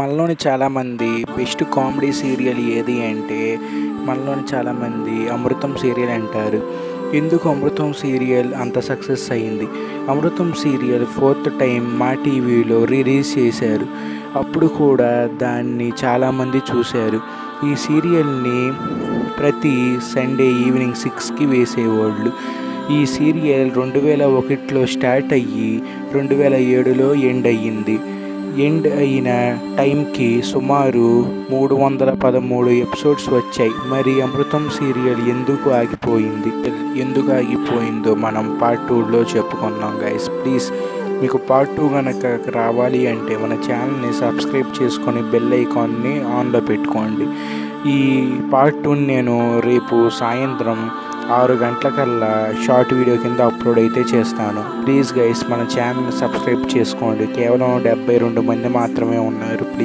మనలోని చాలామంది best comedy serial ఏది అంటే మనలోని చాలామంది అమృతం సీరియల్ అంటారు. ఎందుకు అమృతం సీరియల్ అంత సక్సెస్ అయింది? అమృతం సీరియల్ ఫోర్త్ టైం మా టీవీలో రిలీజ్ చేశారు. అప్పుడు కూడా దాన్ని చాలామంది చూశారు. ఈ సీరియల్ని ప్రతి సండే ఈవినింగ్ 6కి వేసేవాళ్ళు. ఈ సీరియల్ 2001లో స్టార్ట్ అయ్యి 2007లో ఎండ్ అయ్యింది. ఎండ్ అయిన టైంకి సుమారు 313 ఎపిసోడ్స్ వచ్చాయి. మరి అమృతం సీరియల్ ఎందుకు ఆగిపోయిందో మనం పార్ట్ 2లో చెప్పుకున్నాం గైస్. ప్లీజ్ మీకు పార్ట్ 2 కనుక రావాలి అంటే మన ఛానల్ని సబ్స్క్రైబ్ చేసుకొని బెల్ ఐకాన్ని ఆన్లో పెట్టుకోండి. ఈ పార్ట్ 2 నేను రేపు సాయంత్రం 6 గంటలకల్లా షార్ట్ వీడియో కింద అప్లోడ్ అయితే చేస్తాను. ప్లీజ్ గైస్ మన ఛానల్ని సబ్స్క్రైబ్ చేసుకోండి. కేవలం 72 మంది మాత్రమే ఉన్నారు. ప్లీజ్.